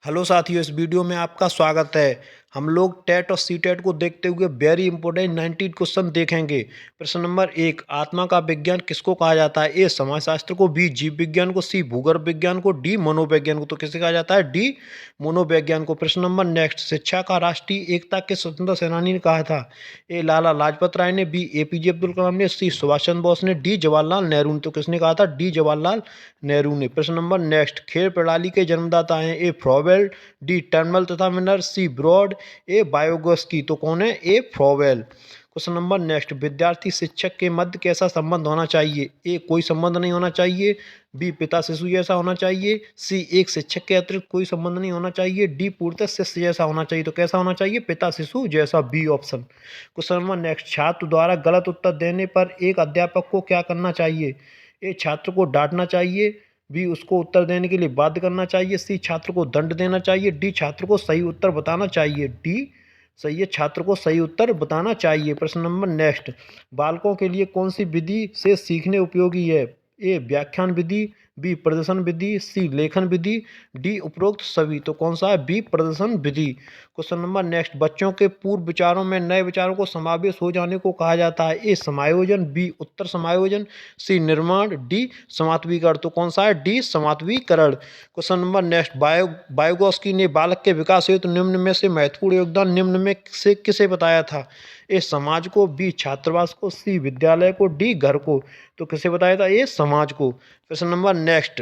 Hello साथियों, इस video में आपका स्वागत है। हम लोग टेट और सी टेट को देखते हुए वेरी इंपॉर्टेंट 19 क्वेश्चन देखेंगे। प्रश्न नंबर 1, आत्मा का विज्ञान किसको कहा जाता है? ए समाजशास्त्र को, बी जीव विज्ञान को, सी भूगर्भ विज्ञान को, डी मनोविज्ञान को। तो किसे कहा जाता है? डी मनोविज्ञान को। प्रश्न नंबर नेक्स्ट, शिक्षा का राष्ट्रीय एकता के स्वतंत्रता सेनानी ने कहा था? ए लाला लाजपत राय ने, बी एपीजे अब्दुल कलाम ने, सी सुभाष चंद्र बोस ने, डी जवाहरलाल नेहरू ने। तो किसने कहा था? डी जवाहरलाल नेहरू ने। प्रश्न नंबर नेक्स्ट, खेल प्रणाली के जन्मदाता हैं? ए फ्रॉवेल, डी टर्नबल तथा मिनर, सी ब्रॉड, ए बायोगोस्की। तो कौन है? ए फ्रॉवेल। क्वेश्चन नंबर नेक्स्ट, विद्यार्थी शिक्षक के मध्य कैसा संबंध होना चाहिए? ए कोई संबंध नहीं होना चाहिए, बी पिता शिशु जैसा होना चाहिए, सी एक शिक्षक के अतिरिक्त कोई संबंध नहीं होना चाहिए, डी पूर्णतः शिष्य जैसा होना चाहिए। तो कैसा होना चाहिए? पिता शिशु जैसा, B option. Question number next, छात्र द्वारा गलत उत्तर देने पर एक अध्यापक को क्या करना चाहिए? ए छात्र को डांटना चाहिए, बी उसको उत्तर देने के लिए बाध्य करना चाहिए, सी छात्र को दंड देना चाहिए, डी छात्र को सही उत्तर बताना चाहिए। डी सही है, छात्र को सही उत्तर बताना चाहिए। प्रश्न नंबर नेक्स्ट, बालकों के लिए कौन सी विधि से सीखने उपयोगी है? ए व्याख्यान विधि, बी प्रदर्शन विधि, सी लेखन विधि, डी उपरोक्त सभी। तो कौन सा है? बी प्रदर्शन विधि। क्वेश्चन नंबर नेक्स्ट, बच्चों के पूर्व विचारों में नए विचारों को समावेश हो जाने को कहा जाता है? ए समायोजन, बी उत्तर समायोजन, सी निर्माण, डी समात्वीकरण। तो कौन सा है? डी समात्वीकरण। क्वेश्चन नंबर नेक्स्ट, बायोगोस्की ने बालक के विकास हेतु निम्न में से महत्वपूर्ण योगदान निम्न में से किसे बताया था? ए समाज को, बी छात्रावास को, सी विद्यालय को, डी घर को। तो किसे बताया था? ए समाज को। प्रश्न नंबर नेक्स्ट,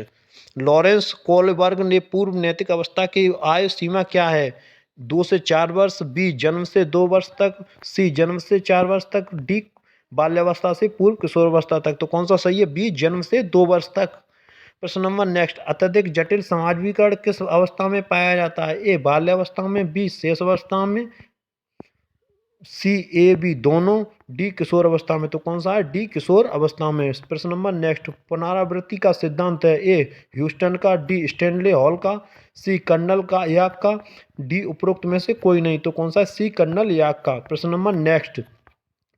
लॉरेंस कोलबर्ग ने पूर्व नैतिक अवस्था की आयु सीमा क्या है? 2 से 4 वर्ष, बी जन्म से 2 वर्ष तक, सी जन्म से 4 वर्ष तक, डी बाल्यावस्था से पूर्व किशोरावस्था तक। तो कौन सा सही है? बी जन्म से 2 वर्ष तक। प्रश्न नंबर नेक्स्ट, अत्यधिक जटिल समाजीकरण किस अवस्था में पाया जाता है? ए बाल्यावस्था में, बी शेष अवस्था में, सी ए बी दोनों, डी किशोर अवस्था में। तो कौन सा है? डी किशोर अवस्था में। प्रश्न नंबर नेक्स्ट, पुनरावृत्ति का सिद्धांत है? ए ह्यूस्टन का, डी स्टैनले हॉल का, सी कर्नल का याक का, डी उपरोक्त में से कोई नहीं। तो कौन सा है? सी कर्नल याक का। प्रश्न नंबर नेक्स्ट,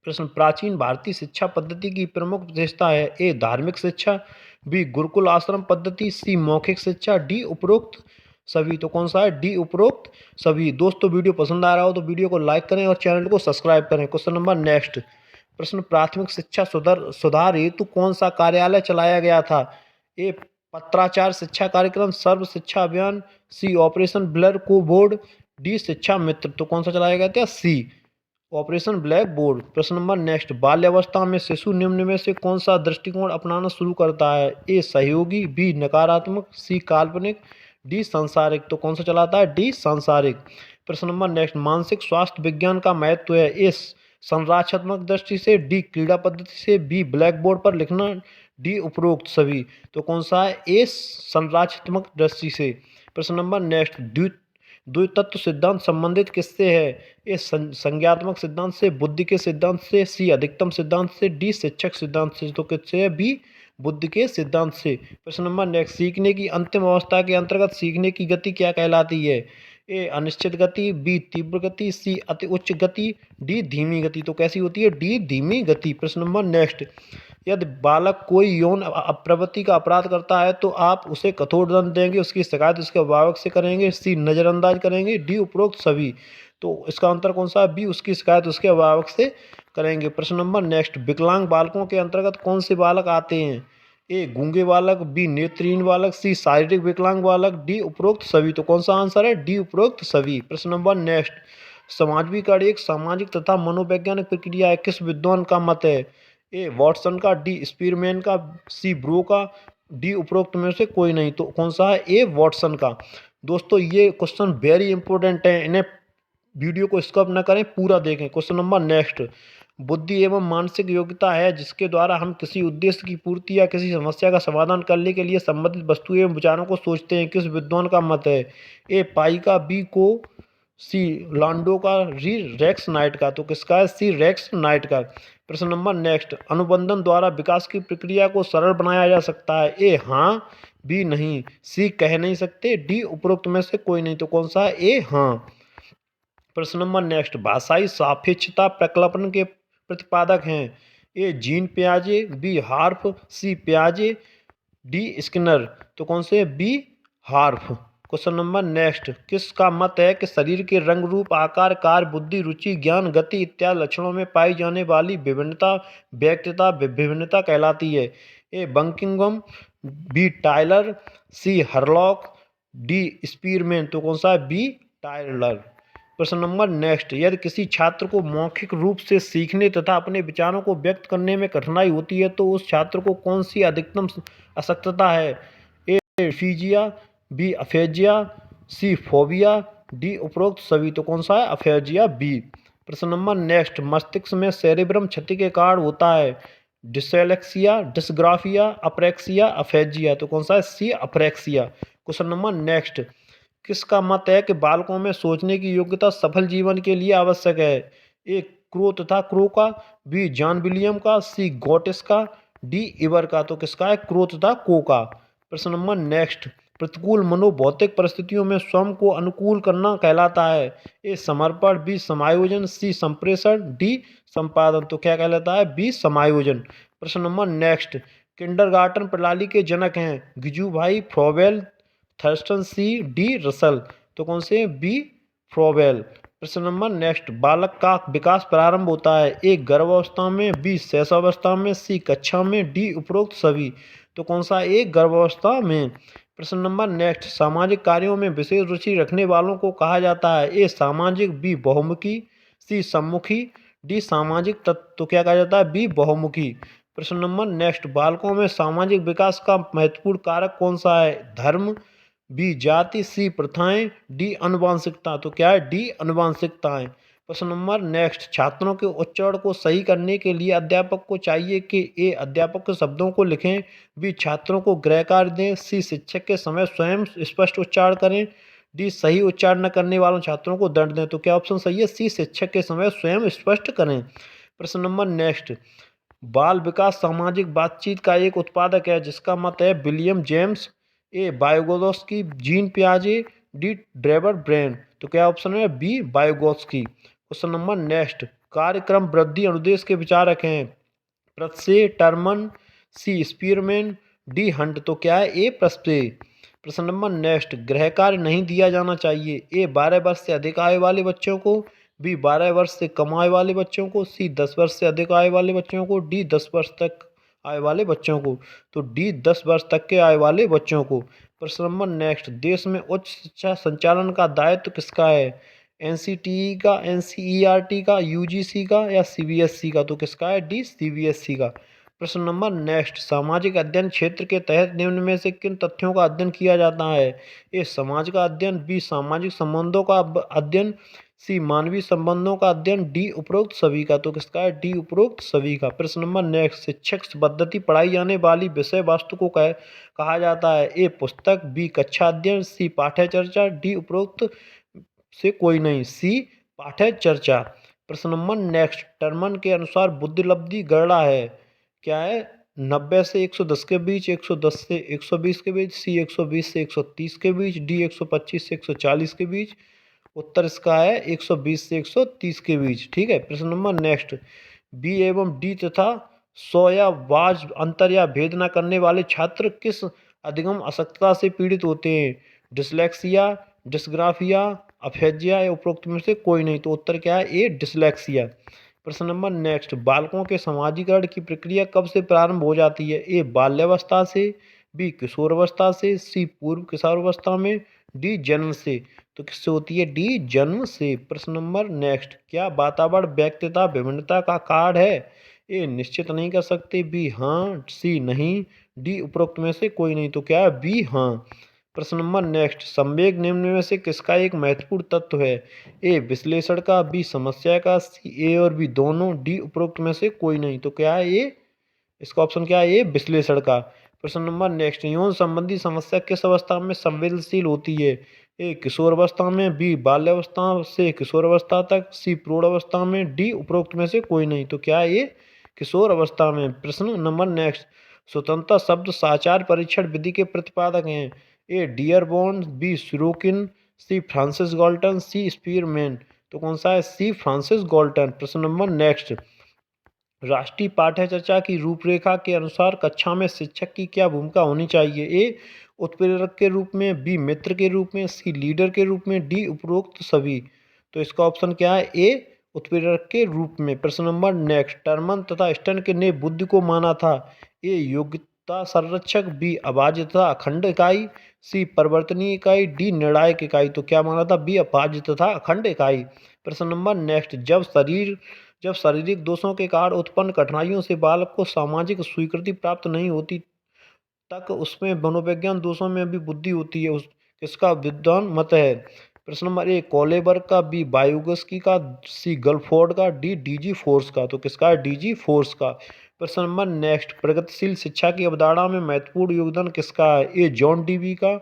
प्रश्न, प्राचीन भारतीय शिक्षा पद्धति की प्रमुख विशेषता है? ए धार्मिक शिक्षा, बी गुरुकुल आश्रम पद्धति, सी मौखिक शिक्षा, डी उपरोक्त सभी। तो कौन सा है? डी उपरोक्त सभी। दोस्तों, वीडियो पसंद आ रहा हो तो वीडियो को लाइक करें और चैनल को सब्सक्राइब करें। क्वेश्चन नंबर नेक्स्ट, प्रश्न, प्राथमिक शिक्षा सुधार हेतु कौन सा कार्यालय चलाया गया था? ए पत्राचार शिक्षा कार्यक्रम, सर्व शिक्षा अभियान, सी ऑपरेशन ब्लर को बोर्ड, डी शिक्षा मित्र। तो कौन सा चलाया गया था? सी ऑपरेशन ब्लैक बोर्ड। प्रश्न नंबर नेक्स्ट, बाल्यावस्था में शिशु निम्न में से कौन सा दृष्टिकोण अपनाना शुरू करता है? ए सहयोगी, बी नकारात्मक, सी काल्पनिक, डी सांसारिक। तो कौन सा चलाता है? डी सांसारिक। प्रश्न नंबर नेक्स्ट, मानसिक स्वास्थ्य विज्ञान का महत्व है? ए संरचनात्मक दृष्टि से, डी क्रीड़ा पद्धति से, बी ब्लैक बोर्ड पर लिखना, डी उपरोक्त सभी। तो कौन सा है? ए संरचनात्मक दृष्टि से। प्रश्न नंबर नेक्स्ट, द्वितत्व सिद्धांत संबंधित किससे है? ए संज्ञात्मक सिद्धांत से, बुद्धि के सिद्धांत से, सी अधिकतम सिद्धांत से, डी शिक्षक सिद्धांत से। तो किससे है? बी बुद्धि के सिद्धांत से। प्रश्न नंबर नेक्स्ट, सीखने की अंतिम अवस्था के अंतर्गत सीखने की गति क्या कहलाती है? ए अनिश्चित गति, बी तीव्र गति, सी अति उच्च गति, डी धीमी गति। तो कैसी होती है? डी धीमी गति। प्रश्न नंबर नेक्स्ट, यदि बालक कोई यौन प्रवृत्ति का अपराध करता है तो आप उसे कठोर दंड देंगे, उसकी शिकायत उसके अभिभावक से करेंगे, सी नज़रअंदाज करेंगे, डी उपरोक्त सभी। तो इसका अंतर कौन सा है? बी उसकी शिकायत उसके अभिभावक से करेंगे। प्रश्न नंबर नेक्स्ट, विकलांग बालकों के अंतर्गत कौन से बालक आते हैं? ए गूंगे बालक, बी नेत्रहीन बालक, सी शारीरिक विकलांग बालक, डी उपरोक्त सभी। तो कौन सा आंसर है? डी उपरोक्त सभी। प्रश्न नंबर नेक्स्ट, समाजीकरण एक सामाजिक तथा मनोवैज्ञानिक प्रक्रिया है, किस विद्वान का मत है? ए वॉटसन का, डी स्पीरमैन का, सी ब्रो का, डी उपरोक्त में से कोई नहीं। तो कौन सा है? ए वॉटसन का। दोस्तों, ये क्वेश्चन वेरी इंपॉर्टेंट है, इन्हें वीडियो को स्किप न करें, पूरा देखें। क्वेश्चन नंबर नेक्स्ट, बुद्धि एवं मानसिक योग्यता है जिसके द्वारा हम किसी उद्देश्य की पूर्ति या किसी समस्या का समाधान करने के लिए संबंधित वस्तु एवं विचारों को सोचते हैं, किस विद्वान का मत है? ए पाई का, बी को, सी लांडो का, री रेक्स नाइट का। तो किसका है? सी रेक्स नाइट का। प्रश्न नंबर नेक्स्ट, अनुबंधन द्वारा विकास की प्रक्रिया को सरल बनाया जा सकता है? ए हाँ, बी नहीं, सी कह नहीं सकते, डी उपरोक्त में से कोई नहीं। तो कौन सा है? ए हाँ। प्रश्न नंबर नेक्स्ट, भाषाई सापेक्षता प्रकल्पन के प्रतिपादक हैं? ए जीन पियाजे, बी हार्फ, सी पियाजे, डी स्किनर। तो कौन से? B half. Question number next, किसका मत है कि शरीर के रंग रूप आकार कार्य बुद्धि रुचि ज्ञान गति इत्यादि लक्षणों में पाई जाने वाली विभिन्नता व्यक्तिता विभिन्नता कहलाती है? A Buckingham, B Tylor, C Hurlock, D Spearman. तो कौन सा है? B Tylor. प्रश्न नंबर नेक्स्ट, यदि किसी छात्र को मौखिक रूप से सीखने तथा अपने विचारों को व्यक्त करने में कठिनाई होती है तो उस छात्र को कौन सी अधिकतम अशक्तता है? ए फीजिया, B aphasia, C phobia, D उपरोक्त सभी। तो कौन सा है? Aphasia B. प्रश्न नंबर नेक्स्ट, मस्तिष्क में सेरेब्रम क्षति के कारण होता है डिसलेक्सिया, डिस्ग्राफिया, अप्रेक्सिया, अफेजिया। तो कौन सा है? सी अप्रेक्सिया। क्वेश्चन नंबर नेक्स्ट, किसका मत है कि बालकों में सोचने की योग्यता सफल जीवन के लिए आवश्यक है? ए क्रो तथा क्रो का, बी जॉन विलियम का, सी गोटिस का, डी इबर का। तो किसका है? क्रो तथा को का। प्रश्न नंबर नेक्स्ट, प्रतिकूल मनोभौतिक परिस्थितियों में स्वयं को अनुकूल करना कहलाता है? ए समर्पण, बी समायोजन, सी संप्रेषण, डी संपादन। तो क्या कहलाता है? बी समायोजन। प्रश्न नंबर नेक्स्ट, किंडरगार्टन प्रणाली के जनक हैं Gijubhai, Froebel, Thurstone, C, D Russell. तो कौन से? B Froebel. प्रश्न नंबर नेक्स्ट, बालक का विकास प्रारंभ होता है ए गर्भावस्था में, बी शैशवावस्था में, सी कक्षा में, डी उपरोक्त सभी। तो कौन सा? ए गर्भावस्था में। प्रश्न नंबर नेक्स्ट, सामाजिक कार्यों में विशेष रुचि रखने वालों को कहा जाता है? ए सामाजिक, बी बहुमुखी, सी सम्मुखी, डी सामाजिक तत्व। तो क्या कहा जाता है? बी बहुमुखी। प्रश्न नंबर नेक्स्ट, बालकों में सामाजिक विकास का महत्वपूर्ण कारक कौन सा है? धर्म, बी जाति, सी प्रथाएं, डी अनुवांशिकता। तो क्या है? डी अनुवांशिकताएं। प्रश्न नंबर नेक्स्ट, छात्रों के उच्चारण को सही करने के लिए अध्यापक को चाहिए कि ए अध्यापक के शब्दों को लिखें, बी छात्रों को गृह कार्य दें, सी शिक्षक के समय स्वयं स्पष्ट उच्चारण करें, डी सही उच्चारण न करने वालों छात्रों को दंड दें। तो क्या ऑप्शन सही है? सी शिक्षक के समय स्वयं स्पष्ट करें। प्रश्न नंबर नेक्स्ट, बाल विकास सामाजिक बातचीत का एक उत्पादक है जिसका मत है विलियम जेम्स, ए बायोगोस्की, जीन पियाजे, डी ड्रेबर ब्रेन। तो क्या ऑप्शन है? बी बायोगोस्की। क्वेश्चन नंबर नेक्स्ट, कार्यक्रम वृद्धि अनुदेश के विचारक हैं प्रत्से, टर्मन, सी स्पीरमैन, डी हंट। तो क्या है? ए प्रत्से। प्रश्न नंबर नेक्स्ट, गृह कार्य नहीं दिया जाना चाहिए ए 12 वर्ष से अधिक आयु वाले बच्चों को, बी 12 वर्ष से कम आयु वाले बच्चों को, सी 10 वर्ष से अधिक आयु वाले बच्चों को, डी 10 वर्ष तक आयु वाले बच्चों को। तो डी 10 वर्ष तक के आयु वाले बच्चों को। प्रश्न नंबर नेक्स्ट, देश में उच्च शिक्षा संचालन का दायित्व किसका है? एनसीटीई का, एनसीईआरटी का, यूजीसी का या सीबीएसई का। तो किसका है? डी सीबीएसई का। प्रश्न नंबर नेक्स्ट, सामाजिक अध्ययन क्षेत्र के तहत निम्न में से किन तथ्यों का अध्ययन किया जाता है? ए समाज का अध्ययन, बी सामाजिक संबंधों का अध्ययन, सी मानवीय संबंधों का अध्ययन, डी उपरोक्त सभी का। तो किसका है? डी उपरोक्त सभी का। प्रश्न नंबर नेक्स्ट, शिक्षक पद्धति पढ़ाई जाने वाली विषय वस्तु को कहा जाता है? ए पुस्तक, बी कक्षा अध्ययन, सी पाठ्य चर्चा, डी उपरोक्त से कोई नहीं, सी पाठ्य चर्चा। प्रश्न नंबर नेक्स्ट, टर्मन के अनुसार बुद्धिलब्धि गणना है क्या है? 90 से 110 के बीच, 110 से 120 के बीच, सी 120 से 130 के बीच, डी 125 से 140 के बीच। उत्तर इसका है 120 से 130 के बीच। ठीक है। प्रश्न नंबर नेक्स्ट, बी एवं डी तथा सौ या वाज अंतर या भेद न करने वाले छात्र किस अधिगम अशक्तता से पीड़ित होते हैं? डिसलेक्सिया, डिस्ग्राफिया, अफेजिया या उपरोक्त में से कोई नहीं। तो उत्तर क्या है? ए डिसलेक्सिया। प्रश्न नंबर नेक्स्ट, बालकों के समाजीकरण की प्रक्रिया कब से प्रारंभ हो जाती है? ए बाल्यावस्था से, बी किशोरावस्था से, सी पूर्व किशोरावस्था में, डी जन्म से। तो किससे होती है? डी जन्म से। प्रश्न नंबर नेक्स्ट, क्या वातावरण व्यक्तिता विभिन्नता का कार्ड है? ए निश्चित नहीं कर सकते, बी हाँ, सी नहीं, डी उपरोक्त में से कोई नहीं। तो क्या है? बी हाँ। प्रश्न नंबर नेक्स्ट, संवेग निम्न में से किसका एक महत्वपूर्ण तत्व है? ए विश्लेषण का, बी समस्या का, सी ए और बी दोनों, डी उपरोक्त में से कोई नहीं। तो क्या है? ए इसका ऑप्शन क्या है? ए विश्लेषण का। प्रश्न नंबर नेक्स्ट, यौन संबंधी समस्या किस अवस्था में संवेदनशील होती है? ए किशोर अवस्था में, बी बाल्यावस्था से किशोर अवस्था तक, सी प्रौढ़ अवस्था में, डी उपरोक्त में से कोई नहीं। तो क्या है? ये किशोर अवस्था में। प्रश्न नंबर नेक्स्ट, स्वतंत्रता शब्द साचार परीक्षण विधि के प्रतिपादक हैं? ए डियरबॉर्न, बी सुरोकिन, सी फ्रांसिस गॉल्टन, सी स्पीरमैन। तो कौन सा है? सी फ्रांसिस गॉल्टन। प्रश्न नंबर नेक्स्ट, राष्ट्रीय पाठ्य चर्चा की रूपरेखा के अनुसार कक्षा में शिक्षक की क्या भूमिका होनी चाहिए? ए उत्प्रेरक के रूप में, बी मित्र के रूप में, सी लीडर के रूप में, डी उपरोक्त सभी। तो इसका ऑप्शन क्या है? ए उत्प्रेरक के रूप में। प्रश्न नंबर नेक्स्ट, टर्मन तथा स्टर्न के ने बुद्धि को माना था। ए योग्यता संरक्षक, बी अभाज्य तथा अखंड इकाई, सी परिवर्तनीय इकाई, डी निर्णायक इकाई। तो क्या माना था? बी अभाज्य तथा अखंड इकाई। प्रश्न नंबर नेक्स्ट, जब शारीरिक दोषों के कारण उत्पन्न कठिनाइयों से बालक को सामाजिक स्वीकृति प्राप्त नहीं होती तक उसमें मनोविज्ञान दोषों में भी बुद्धि होती है। किसका विद्वान मत है? प्रश्न नंबर ए कोलेबर्ग का, बी बायोगस्की का, सी गलफोर्ड का, डी डीजी फोर्स का। तो किसका है? डीजी फोर्स का। प्रश्न नंबर नेक्स्ट, प्रगतिशील शिक्षा की अवधारणा में महत्वपूर्ण योगदान किसका है? ए जॉन डीवी का,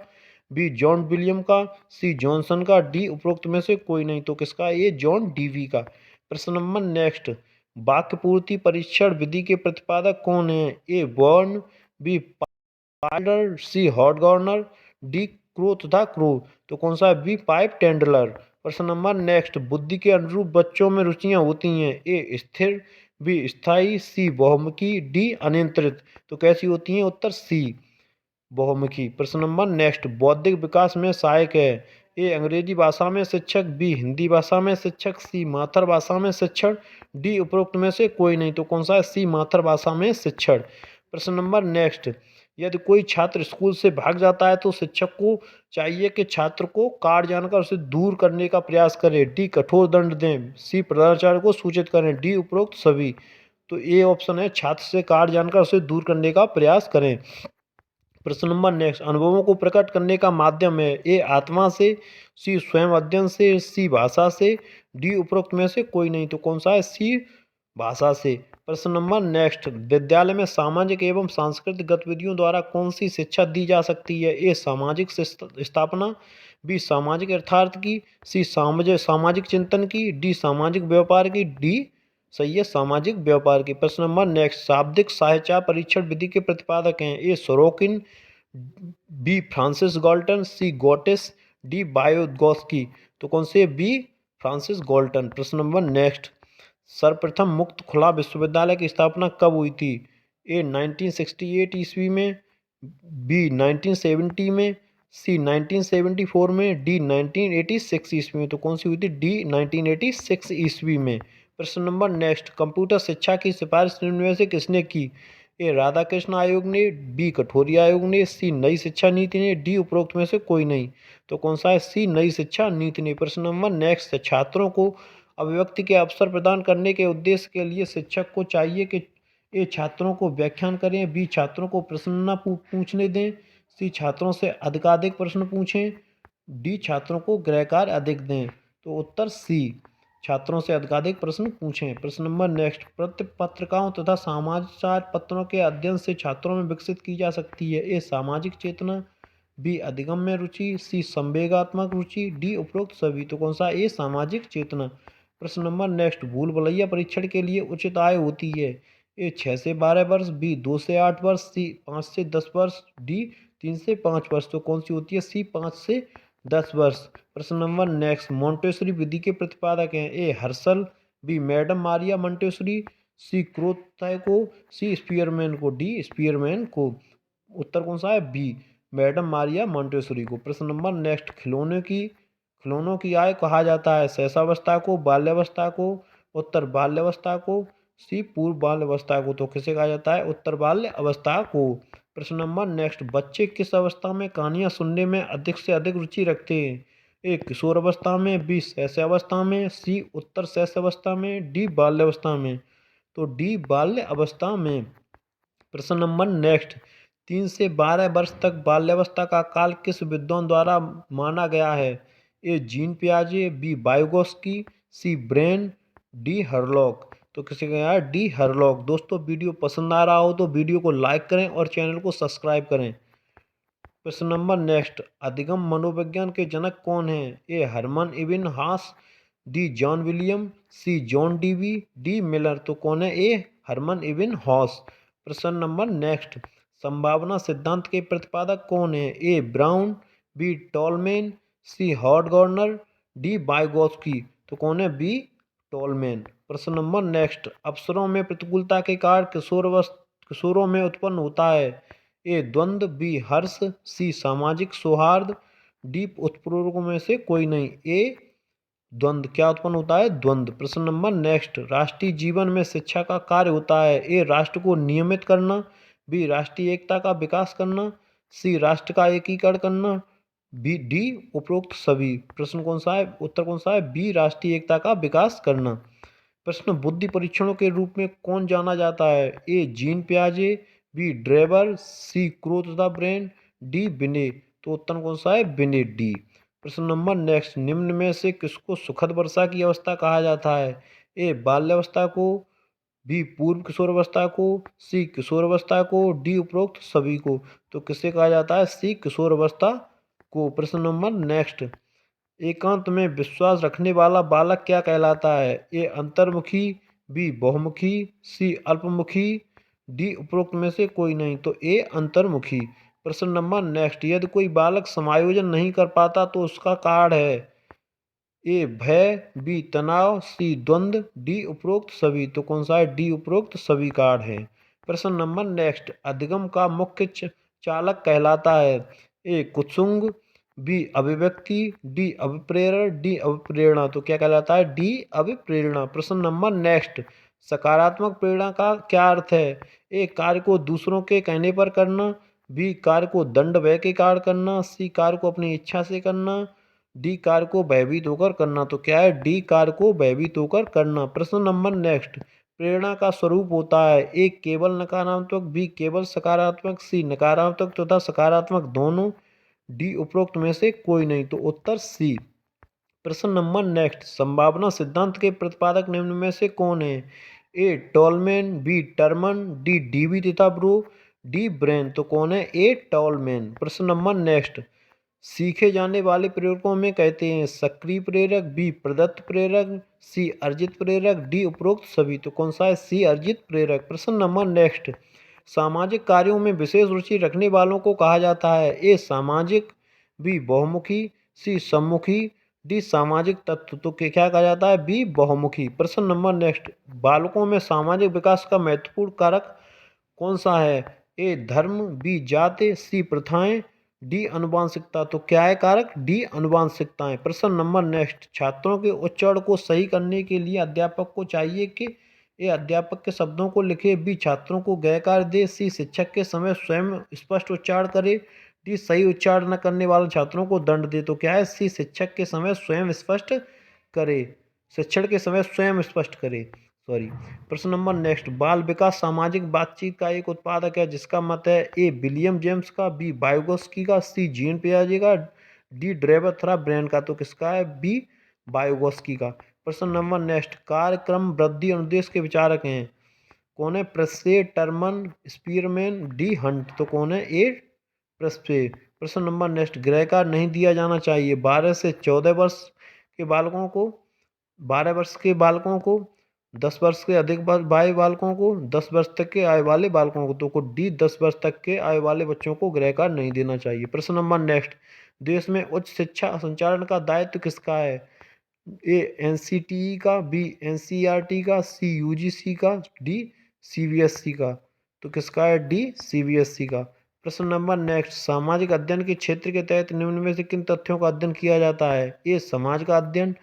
बी जॉन विलियम का, सी जॉनसन का, डी उपरोक्त में से कोई नहीं। तो किसका है? ए जॉन डीवी का। प्रश्न नंबर नेक्स्ट, वाक्य पूर्ति परीक्षण विधि के प्रतिपादक कौन है? ए बॉर्न, बी पाइलर, C hot Gorner, D Crow तथा क्रो। तो कौन सा है? बी पाइप टेंडलर। प्रश्न नंबर नेक्स्ट, बुद्धि के अनुरूप बच्चों में रुचियां होती हैं। ए स्थिर, बी स्थायी, सी बहुमुखी, डी अनियंत्रित। तो कैसी होती हैं? उत्तर सी बहुमुखी। प्रश्न नंबर नेक्स्ट, बौद्धिक विकास में सहायक है। ए अंग्रेजी भाषा में शिक्षक, बी हिंदी भाषा में शिक्षक, सी मातृभाषा में शिक्षण, डी उपरोक्त में से कोई नहीं। तो कौन सा है? सी मातृभाषा में शिक्षण। प्रश्न नंबर नेक्स्ट, यदि कोई छात्र स्कूल से भाग जाता है तो शिक्षक को चाहिए कि छात्र को कार्ड जानकर उसे दूर करने का प्रयास करे। डी कठोर दंड दें, सी प्रधानाचार्य को सूचित करें, डी उपरोक्त सभी। तो ए ऑप्शन है, छात्र से कार्ड जानकर उसे दूर करने का प्रयास करें। प्रश्न नंबर नेक्स्ट, अनुभवों को प्रकट करने का माध्यम है। ए आत्मा से, सी स्वयं अध्ययन से, सी भाषा से, डी उपरोक्त में से कोई नहीं। तो कौन सा है? सी भाषा से। प्रश्न नंबर नेक्स्ट, विद्यालय में सामाजिक एवं सांस्कृतिक गतिविधियों द्वारा कौन सी शिक्षा दी जा सकती है? ए सामाजिक स्थापना, बी सामाजिक यथार्थ की, सी सामाजिक चिंतन की, डी सामाजिक व्यापार की, डी सही है सामाजिक व्यापार की। प्रश्न नंबर नेक्स्ट, शाब्दिक साहचर्य परीक्षण विधि के प्रतिपादक हैं। A Sorokin, B Francis Galton, C गोटेस, डी बायोगॉस्की। तो कौन से? B Francis Galton. प्रश्न नंबर नेक्स्ट, सर्वप्रथम मुक्त खुला विश्वविद्यालय की स्थापना कब हुई थी? ए 1968 ईस्वी में, बी 1970 में, सी 1974 में, डी 1986 ईस्वी में। तो कौन सी हुई थी? डी 1986 ईस्वी में। प्रश्न नंबर नेक्स्ट, कंप्यूटर शिक्षा की सिफारिश निम्न में से किसने की? ए राधाकृष्ण आयोग ने, बी कठोरी आयोग ने, सी नई शिक्षा नीति ने, डी उपरोक्त में से कोई नहीं। तो कौन सा है? सी नई शिक्षा नीति ने। प्रश्न नंबर नेक्स्ट, छात्रों को अभिव्यक्ति के अवसर प्रदान करने के उद्देश्य के लिए शिक्षक को चाहिए कि ए छात्रों को व्याख्यान करें, बी छात्रों को प्रश्न न पूछने दें, सी छात्रों से अधिकाधिक प्रश्न पूछें, डी छात्रों को गृह कार्य अधिक दें। तो उत्तर सी छात्रों से अधिकाधिक प्रश्न पूछें। प्रश्न नंबर नेक्स्ट, पत्रिकाओं तथा समाचार पत्रों के अध्ययन से छात्रों में विकसित की जा सकती है। ए सामाजिक चेतना, बी अधिगम्य रुचि, सी संवेगात्मक रुचि, डी उपरोक्त सभी। तो कौन सा? ए सामाजिक चेतना। प्रश्न नंबर नेक्स्ट, भूल भुलैया परीक्षण के लिए उचित आयु होती है। ए 6 से 12 वर्ष, बी 2 से 8 वर्ष, सी 5 से 10 वर्ष, डी 3 से 5 वर्ष। तो कौन सी होती है? सी 5 से 10 वर्ष। प्रश्न नंबर नेक्स्ट, मोंटेसरी विधि के प्रतिपादक हैं। ए हर्सल, बी मैडम मारिया मोंटेसरी, सी क्रोथय को, सी स्पीयरमैन को, डी स्पीयरमैन को। उत्तर कौन सा है? बी मैडम मारिया मोंटेसरी को। प्रश्न नंबर नेक्स्ट, खिलौनों की आय कहा जाता है। शैशवावस्था को, बाल्यावस्था को, उत्तर बाल्यावस्था को, सी पूर्व बाल्यावस्था को। तो किसे कहा जाता है? उत्तर बाल्य अवस्था को। प्रश्न नंबर नेक्स्ट, बच्चे किस अवस्था में कहानियां सुनने में अधिक से अधिक रुचि रखते हैं? ए किशोर अवस्था में, बी शैशवावस्था में, सी उत्तर शैशवावस्था में, डी बाल्यावस्था में। तो डी बाल्य अवस्था में। प्रश्न नंबर नेक्स्ट, 3 से 12 वर्ष तक बाल्यावस्था का काल किस विद्वान द्वारा माना गया है? ए जीन पियाजे, बी बायोगॉस्की, सी ब्रेन, डी हरलॉक। तो किसी का यार डी हरलॉक। दोस्तों वीडियो पसंद आ रहा हो तो वीडियो को लाइक करें और चैनल को सब्सक्राइब करें। प्रश्न नंबर नेक्स्ट, अधिगम मनोविज्ञान के जनक कौन हैं? ए Hermann Ebbinghaus, D John William, C John Dewey, D Miller. तो कौन है? A Hermann Ebbinghaus. प्रश्न नंबर नेक्स्ट, संभावना सिद्धांत के प्रतिपादक कौन है? A Brown, B Tolman, C hot Gorner, D Vygotsky. तो कौन है? B Tolman. प्रश्न नंबर नेक्स्ट, अवसरों में प्रतिकूलता के कारण किशोरों में उत्पन्न होता है। ए द्वंद्व, बी हर्ष, सी सामाजिक सौहार्द, डी उत्प्रेरकों में से कोई नहीं। ए द्वंद्व। क्या उत्पन्न होता है? द्वंद्व। प्रश्न नंबर नेक्स्ट, राष्ट्रीय जीवन में शिक्षा का कार्य होता है। ए राष्ट्र को नियमित करना, बी राष्ट्रीय एकता का विकास करना, सी राष्ट्र का एकीकरण करना, बी डी उपरोक्त सभी। प्रश्न कौन सा है? उत्तर कौन सा है? बी राष्ट्रीय एकता का विकास करना। प्रश्न, बुद्धि परीक्षणों के रूप में कौन जाना जाता है? ए जीन पियाजे, बी ड्रेबर, सी क्रोथ द ब्रेन, डी बिने। तो उत्तर कौन सा है? बिने, डी। प्रश्न नंबर नेक्स्ट, निम्न में से किसको सुखद वर्षा की अवस्था कहा जाता है? ए बाल्यावस्था को, बी पूर्व किशोरावस्था को, सी किशोरावस्था को, डी उपरोक्त सभी को। तो किसे कहा जाता है? सी किशोरावस्था को। प्रश्न नंबर नेक्स्ट, एकांत में विश्वास रखने वाला बालक क्या कहलाता है? ए अंतर्मुखी, बी बहुमुखी, सी अल्पमुखी, डी उपरोक्त में से कोई नहीं। तो ए अंतर्मुखी। प्रश्न नंबर नेक्स्ट, यदि कोई बालक समायोजन नहीं कर पाता तो उसका कारण है? ए भय, बी तनाव, सी द्वंद्व, डी उपरोक्त सभी। तो कौन सा है? डी उपरोक्त सभी कार्ड है। प्रश्न नंबर नेक्स्ट, अधिगम का मुख्य चालक कहलाता है? ए कुत्सुंग, बी अभिव्यक्ति, डी अभिप्रेरण, डी अभिप्रेरणा। तो क्या कहलाता है? डी अभिप्रेरणा। प्रश्न नंबर नेक्स्ट, सकारात्मक प्रेरणा का क्या अर्थ है? ए कार्य को दूसरों के कहने पर करना, बी कार्य को दंड भय के कारण करना, सी कार्य को अपनी इच्छा से करना, डी कार्य को भयभीत होकर करना। तो क्या है? डी कार्य को भयभीत होकर करना। प्रश्न नंबर नेक्स्ट, प्रेरणा का स्वरूप होता है? ए केवल नकारात्मक, बी केवल सकारात्मक, सी नकारात्मक तथा सकारात्मक दोनों, डी उपरोक्त में से कोई नहीं। तो उत्तर सी। प्रश्न नंबर नेक्स्ट, संभावना सिद्धांत के प्रतिपादक निम्न में से कौन है? A Tolman, B Terman, D Dewey तथा ब्रो, डी ब्रेन। तो कौन है? A Tolman. प्रश्न नंबर नेक्स्ट, सीखे जाने वाले प्रेरकों में कहते हैं सक्रिय प्रेरक, बी प्रदत्त प्रेरक, सी अर्जित प्रेरक, डी उपरोक्त सभी। तो कौन सा है? सी अर्जित प्रेरक। प्रश्न नंबर नेक्स्ट, सामाजिक कार्यों में विशेष रुचि रखने वालों को कहा जाता है? ए सामाजिक, बी बहुमुखी, सी सम्मुखी, डी सामाजिक तत्व। तो क्या कहा जाता है? बी बहुमुखी। प्रश्न नंबर नेक्स्ट, बालकों में सामाजिक विकास का महत्वपूर्ण कारक कौन सा है? ए धर्म, बी जाति, सी प्रथाएं, डी अनुवांशिकता। तो क्या है कारक? डी अनुवांशिकताएं। प्रश्न नंबर नेक्स्ट, छात्रों के उच्चारण को सही करने के लिए अध्यापक को चाहिए कि ए अध्यापक के शब्दों को लिखे, बी छात्रों को गैरकार्य दे, सी शिक्षक के समय स्वयं स्पष्ट उच्चारण करे, डी सही उच्चारण न करने वाले छात्रों को दंड दे। तो क्या है? सी शिक्षक के समय स्वयं स्पष्ट करे, शिक्षण के समय स्वयं स्पष्ट करे, सॉरी। प्रश्न नंबर नेक्स्ट, बाल विकास सामाजिक बातचीत का एक उत्पादक है जिसका मत है? ए विलियम जेम्स का, बी बायोगोस्की का, सी जीन पियाजे का, डी ड्रेबर थ्रा ब्रेन का। तो किसका है? बी बायोगोस्की का। प्रश्न नंबर नेक्स्ट, कार्यक्रम वृद्धि अनुदेश के विचारक हैं? कौन है? प्रेस्से, टर्मन, स्पीयरमैन, डी हंट। तो कौन है? ए प्रेस्से। प्रश्न नंबर नेक्स्ट, गृह कार्य नहीं दिया जाना चाहिए 12 से 14 वर्ष के बालकों को, 12 वर्ष के बालकों को, 10 वर्ष के अधिक आयु बालकों को, 10 वर्ष तक के आयु वाले बालकों को। तो को डी 10 वर्ष तक के आयु वाले बच्चों को गृह कार्य नहीं देना चाहिए। प्रश्न नंबर नेक्स्ट, देश में उच्च शिक्षा संचालन का दायित्व किसका है? ए एनसीटीई का, बी एनसीईआरटी का, सी यूजीसी का, डी सीबीएसई का। तो किसका है? डी सीबीएसई का। प्रश्न नंबर नेक्स्ट, सामाजिक अध्ययन के क्षेत्र के तहत निम्न में से किन तथ्यों का अध्ययन किया जाता है? ए समाज का अध्ययन,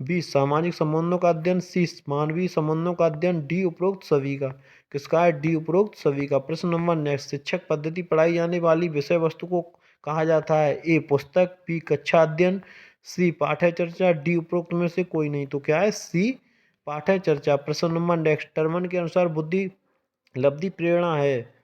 बी सामाजिक संबंधों का अध्ययन, सी मानवीय संबंधों का अध्ययन, डी उपरोक्त सभी का। किसका है? डी उपरोक्त सभी का। प्रश्न नंबर नेक्स्ट, शिक्षक पद्धति पढ़ाई जाने वाली विषय वस्तु को कहा जाता है? ए पुस्तक, बी कक्षा अध्ययन, सी पाठ्य चर्चा, डी उपरोक्त में से कोई नहीं। तो क्या है? सी पाठ्य चर्चा। प्रश्न नंबर नेक्स्ट, टर्मन के अनुसार बुद्धि लब्धि प्रेरणा है?